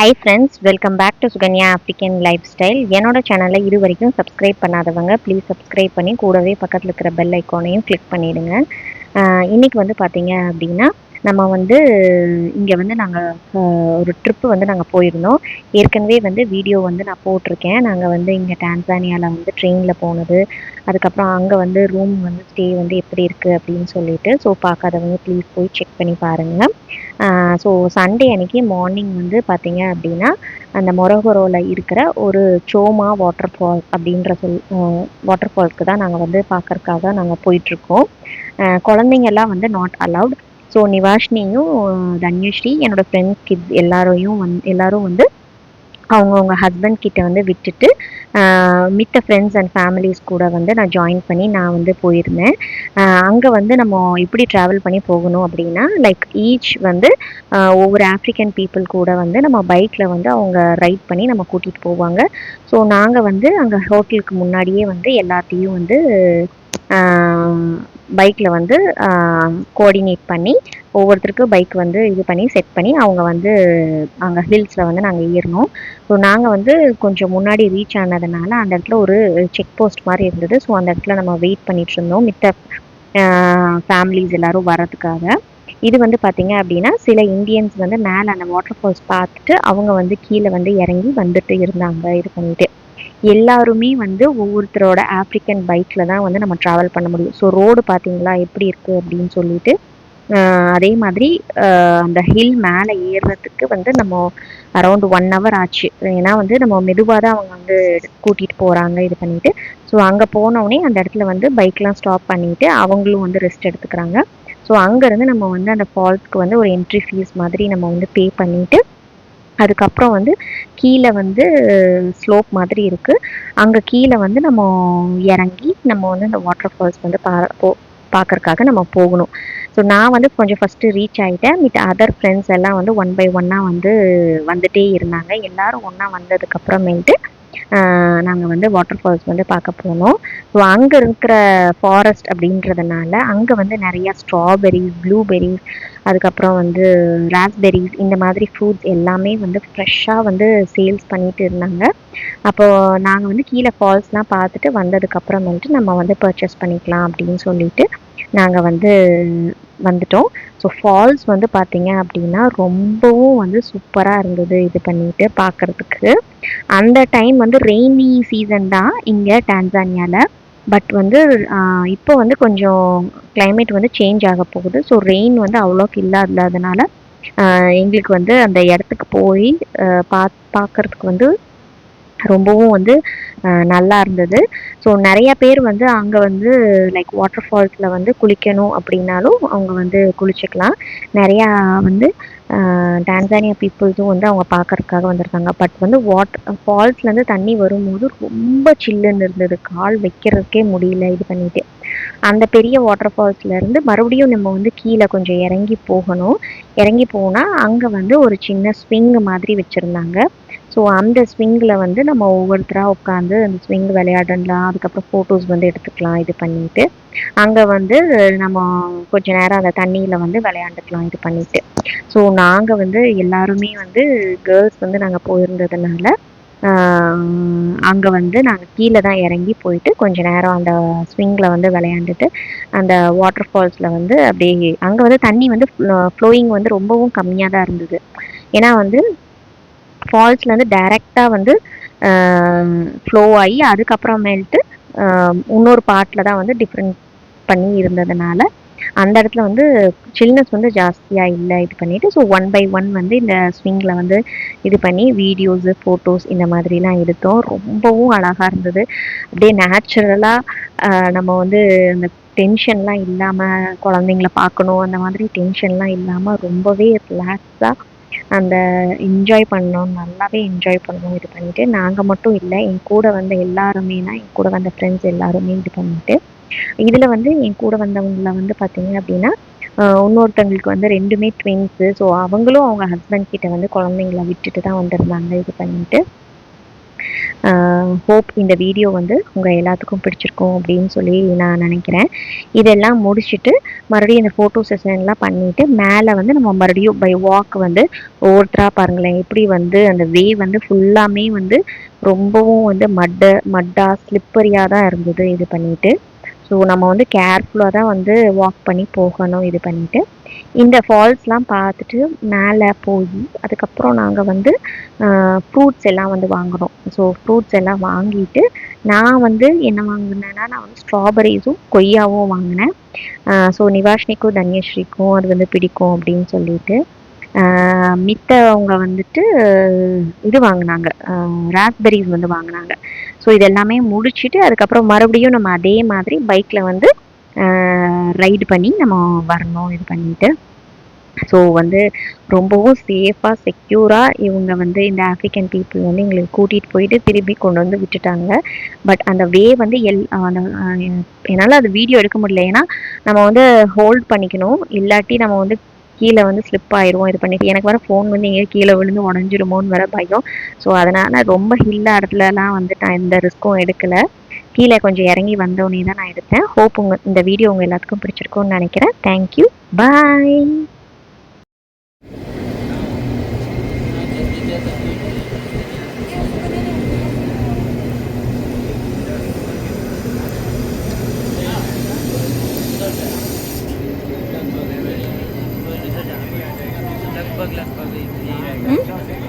Hi friends, welcome back to Sukanya African life style. என்னோட சேனலை இது வரைக்கும் சப்ஸ்கிரைப் பண்ணாதவங்க ப்ளீஸ் சப்ஸ்கிரைப் பண்ணி கூடவே பக்கத்தில் இருக்கிற பெல் ஐக்கானையும் கிளிக் பண்ணிவிடுங்க. இன்றைக்கி வந்து பார்த்தீங்க அப்படின்னா நம்ம வந்து இங்கே வந்து நாங்கள் ஒரு ட்ரிப்பு வந்து நாங்கள் போயிருந்தோம். ஏற்கனவே வந்து வீடியோ வந்து நான் போட்டிருக்கேன். நாங்கள் வந்து இங்கே டான்சானியாவில் வந்து ட்ரெயினில் போனது, அதுக்கப்புறம் அங்கே வந்து ரூம் வந்து ஸ்டே வந்து எப்படி இருக்குது அப்படின்னு சொல்லிட்டு. ஸோ பார்க்காதவங்க ப்ளீஸ் போய் செக் பண்ணி பாருங்கள். ஸோ சண்டே அன்னைக்கு மார்னிங் வந்து பார்த்தீங்க அப்படின்னா அந்த மொரகொரோவில் இருக்கிற ஒரு சோமா வாட்டர் ஃபால் அப்படின்ற வாட்டர் ஃபால்ஸ்க்கு தான் நாங்கள் வந்து பார்க்கறக்காக நாங்கள் போயிட்டுருக்கோம். குழந்தைங்கெல்லாம் வந்து நாட் அலவுட். ஸோ நிவாஷினியும் தன்யஸ்ரீ என்னோடய ஃப்ரெண்ட்ஸ் கிட்ஸ் எல்லாரும் வந்து அவங்கவுங்க ஹஸ்பண்ட் கிட்ட வந்து விட்டுட்டு மித்த ஃப்ரெண்ட்ஸ் அண்ட் ஃபேமிலிஸ் கூட வந்து நான் ஜாயின் பண்ணி நான் வந்து போயிருந்தேன். அங்கே வந்து நம்ம எப்படி ட்ராவல் பண்ணி போகணும் அப்படின்னா லைக் ஈச் வந்து ஒவ்வொரு ஆஃப்ரிக்கன் பீப்புள் கூட வந்து நம்ம பைக்கில் வந்து அவங்க ரைட் பண்ணி நம்ம கூட்டிகிட்டு போவாங்க. ஸோ நாங்கள் வந்து அங்கே ஹோட்டலுக்கு முன்னாடியே வந்து எல்லாத்தையும் வந்து பைக்கில் வந்து கோஆர்டினேட் பண்ணி ஒவ்வொருத்தருக்கும் பைக் வந்து இது பண்ணி செட் பண்ணி அவங்க வந்து அங்கே ஹில்ஸில் வந்து நாங்கள் ஏறினோம். ஸோ நாங்கள் வந்து கொஞ்சம் முன்னாடி ரீச் ஆனதுனால அந்த இடத்துல ஒரு செக் போஸ்ட் மாதிரி இருந்தது. ஸோ அந்த இடத்துல நம்ம வெயிட் பண்ணிட்டு இருந்தோம் மித்த ஃபேமிலிஸ் எல்லோரும் வர்றதுக்காக. இது வந்து பார்த்தீங்க அப்படின்னா சில இந்தியன்ஸ் வந்து மேலே அந்த வாட்டர் ஃபால்ஸ் பார்த்துட்டு அவங்க வந்து கீழே வந்து இறங்கி வந்துட்டு இருந்தாங்க. இது பண்ணிட்டு எல்லாருமே வந்து ஒவ்வொருத்தரோட ஆஃப்ரிக்கன் பைக்கில் தான் வந்து நம்ம ட்ராவல் பண்ண முடியும். ஸோ ரோடு பார்த்தீங்களா எப்படி இருக்குது அப்படின்னு சொல்லிட்டு. அதே மாதிரி அந்த ஹில் மேலே ஏறுறதுக்கு வந்து நம்ம அரௌண்ட் 1 hour ஆச்சு. ஏன்னா வந்து நம்ம மெதுவாக தான் அவங்க வந்து கூட்டிகிட்டு போகிறாங்க இது பண்ணிட்டு. ஸோ அங்கே போனோடனே அந்த இடத்துல வந்து பைக்லாம் ஸ்டாப் பண்ணிவிட்டு அவங்களும் வந்து ரெஸ்ட் எடுத்துக்கிறாங்க. ஸோ அங்கேருந்து நம்ம வந்து அந்த ஃபால்ஸ்க்கு வந்து ஒரு என்ட்ரி ஃபீஸ் மாதிரி நம்ம வந்து பே பண்ணிவிட்டு அதுக்கப்புறம் வந்து கீழே வந்து ஸ்லோப் மாதிரி இருக்குது. அங்கே கீழே வந்து நம்ம இறங்கி நம்ம வந்து இந்த வாட்டர் ஃபால்ஸ் வந்து பார்க்கறக்காக நம்ம போகணும். ஸோ நான் வந்து கொஞ்சம் ஃபஸ்ட்டு ரீச் ஆகிட்டேன். மிட் அதர் ஃப்ரெண்ட்ஸ் எல்லாம் வந்து 1 by 1 வந்து வந்துகிட்டே இருந்தாங்க. எல்லோரும் ஒன்றா வந்ததுக்கப்புறமேட்டு நாங்கள் வந்து வாட்டர் ஃபால்ஸ் வந்து பார்க்க போனோம். ஸோ அங்கே இருக்கிற ஃபாரஸ்ட் அப்படின்றதுனால அங்கே வந்து நிறையா ஸ்ட்ராபெரிஸ், ப்ளூபெரிஸ், அதுக்கப்புறம் வந்து ராஸ்பெரிஸ் இந்த மாதிரி ஃப்ரூட்ஸ் எல்லாமே வந்து ஃப்ரெஷ்ஷாக வந்து சேல்ஸ் பண்ணிட்டு இருந்தாங்க. அப்போது நாங்கள் வந்து கீழே ஃபால்ஸ்லாம் பார்த்துட்டு வந்ததுக்கப்புறமேட்டு நம்ம வந்து பர்ச்சேஸ் பண்ணிக்கலாம் அப்படின்னு சொல்லிட்டு நாங்கள் வந்து வந்துட்டோம். ஸோ ஃபால்ஸ் வந்து பார்த்தீங்க அப்படின்னா ரொம்பவும் வந்து சூப்பராக இருந்தது இது பண்ணிட்டு பார்க்குறதுக்கு. அந்த டைம் வந்து ரெய்னி சீசன் தான் இங்கே டான்சானியாவில். பட் வந்து இப்போ வந்து கொஞ்சம் கிளைமேட் வந்து சேஞ்ச் ஆக போகுது. ஸோ ரெயின் வந்து அவ்வளோக்கு இல்லாததுனால எங்களுக்கு வந்து அந்த இடத்துக்கு போய் பார்க்குறதுக்கு வந்து ரொம்பவும் வந்து நல்லா இருந்தது. ஸோ நிறையா பேர் வந்து அங்கே வந்து லைக் வாட்டர் ஃபால்ஸில் வந்து குளிக்கணும் அப்படின்னாலும் அவங்க வந்து குளிச்சுக்கலாம். நிறையா வந்து டான்சானியா பீப்புள்ஸும் வந்து அவங்க பார்க்கறதுக்காக வந்திருக்காங்க. பட் வந்து ஃபால்ஸ்லேருந்து தண்ணி வரும்போது ரொம்ப சில்லுன்னு இருந்தது. கால் வைக்கிறதுக்கே முடியல இது பண்ணிட்டு. அந்த பெரிய வாட்டர் ஃபால்ஸ்லேருந்து மறுபடியும் நம்ம வந்து கீழே கொஞ்சம் இறங்கி போகணும். இறங்கி போனால் அங்கே வந்து ஒரு சின்ன ஸ்விங் மாதிரி வச்சுருந்தாங்க. ஸோ அந்த ஸ்விங்கில் வந்து நம்ம ஒவ்வொருத்தராக உட்காந்து அந்த ஸ்விங் விளையாடலாம். அதுக்கப்புறம் ஃபோட்டோஸ் வந்து எடுத்துக்கலாம் இது பண்ணிட்டு. அங்கே வந்து நம்ம கொஞ்ச நேரம் அந்த தண்ணியில் வந்து விளையாண்டுக்கலாம் இது பண்ணிட்டு. ஸோ நாங்கள் வந்து எல்லாருமே வந்து கேர்ள்ஸ் வந்து நாங்கள் போயிருந்ததுனால அங்கே வந்து நாங்கள் கீழே தான் இறங்கி போயிட்டு கொஞ்ச நேரம் அந்த ஸ்விங்கில் வந்து விளையாண்டுட்டு அந்த வாட்டர் ஃபால்ஸில் வந்து அப்படியே அங்கே வந்து தண்ணி வந்து ஃப்ளோயிங் வந்து ரொம்பவும் கம்மியாக தான் இருந்தது. ஏன்னா வந்து ஃபால்ஸ்லேருந்து டைரெக்டாக வந்து ஃப்ளோ ஆகி அதுக்கப்புறமேல்ட்டு இன்னொரு பார்ட்டில் தான் வந்து டிஃப்ரெண்ட் பண்ணி இருந்ததுனால அந்த இடத்துல வந்து சில்னஸ் வந்து ஜாஸ்தியாக இல்லை இது பண்ணிவிட்டு. ஸோ 1 by 1 வந்து இந்த ஸ்விங்கில் வந்து இது பண்ணி வீடியோஸு, ஃபோட்டோஸ் இந்த மாதிரிலாம் எடுத்தோம். ரொம்பவும் அழகாக இருந்தது. அப்படியே நேச்சுரலாக நம்ம வந்து அந்த டென்ஷன்லாம் இல்லாமல் குழந்தைங்கள பார்க்கணும் அந்த மாதிரி டென்ஷன்லாம் இல்லாமல் ரொம்பவே ரிலாக்ஸாக அந்த என்ஜாய் பண்ணோம். நல்லாவே என்ஜாய் பண்ணோம் இது பண்ணிவிட்டு. நாங்கள் மட்டும் இல்லை, என் கூட வந்த எல்லாருமே தான், என் கூட வந்த ஃப்ரெண்ட்ஸ் எல்லாருமே இது பண்ணிவிட்டு. இதில் வந்து என் கூட வந்தவங்கள வந்து பார்த்தீங்க அப்படின்னா இன்னொருத்தவங்களுக்கு வந்து 2மே ட்வின்ஸு. ஸோ அவங்களும் அவங்க ஹஸ்பண்ட் கிட்ட வந்து குழந்தைங்கள விட்டுட்டு தான் வந்திருந்தாங்க இது பண்ணிட்டு. ஹோப் இந்த வீடியோ வந்து உங்கள் எல்லாத்துக்கும் பிடிச்சிருக்கும் அப்படின்னு சொல்லி நான் நினைக்கிறேன். இதெல்லாம் முடிச்சுட்டு மறுபடியும் இந்த ஃபோட்டோ செஷன்லாம் பண்ணிவிட்டு மேலே வந்து நம்ம மறுபடியும் பை வாக் வந்து ஒவ்வொருத்தராக பாருங்களேன் எப்படி வந்து அந்த வே வந்து ஃபுல்லாமே வந்து ரொம்பவும் வந்து மட்டாக ஸ்லிப்பரியாக தான் இருந்தது இது பண்ணிட்டு. ஸோ நம்ம வந்து கேர்ஃபுல்லாக தான் வந்து வாக் பண்ணி போகணும் இது பண்ணிட்டு. இந்த ஃபால்ஸ்லாம் பார்த்துட்டு மேலே போய் அதுக்கப்புறம் நாங்கள் வந்து ஃப்ரூட்ஸ் எல்லாம் வந்து வாங்கினோம். ஸோ ஃப்ரூட்ஸ் எல்லாம் வாங்கிட்டு நான் வந்து என்ன வாங்கினேன்னா நான் வந்து ஸ்ட்ராபெரிஸும் கொய்யாவும் வாங்கினேன். ஸோ நிவாஷினிக்கும் தன்யஸ்ரீக்கும் அது வந்து பிடிக்கும் அப்படின்னு சொல்லிட்டு. மித்தவங்க வந்துட்டு இது வாங்கினாங்க, ராஸ்பெரிஸ் வந்து வாங்கினாங்க. ஸோ இது எல்லாமே முடிச்சுட்டு அதுக்கப்புறம் மறுபடியும் நம்ம அதே மாதிரி பைக்கில் வந்து ரைடு பண்ணி நம்ம வரணும் இது பண்ணிட்டு. ஸோ வந்து ரொம்பவும் சேஃபாக செக்யூராக இவங்க வந்து இந்த ஆஃப்ரிக்கன் பீப்புள் வந்து எங்களுக்கு கூட்டிகிட்டு போயிட்டு திருப்பி கொண்டு வந்து விட்டுட்டாங்க. பட் அந்த வே வந்து என்னால் அது வீடியோ எடுக்க முடியல. ஏன்னா நம்ம வந்து ஹோல்ட் பண்ணிக்கணும், இல்லாட்டி நம்ம வந்து கீழே வந்து ஸ்லிப் ஆயிடுவோம் இது பண்ணிட்டு. எனக்கு வர ஃபோன் வந்து எங்கேயோ கீழே விழுந்து உடஞ்சிருமோன்னு வர பயம். ஸோ அதனால் ரொம்ப ஹில் இடத்துலலாம் வந்து நான் எந்த ரிஸ்க்கும் எடுக்கலை. கீழே கொஞ்சம் இறங்கி வந்தோடனே தான் நான் எடுத்தேன். ஹோப் இந்த வீடியோ உங்கள் எல்லாத்துக்கும் பிடிச்சிருக்கும்னு நினைக்கிறேன். தேங்க்யூ, பாய். लगभग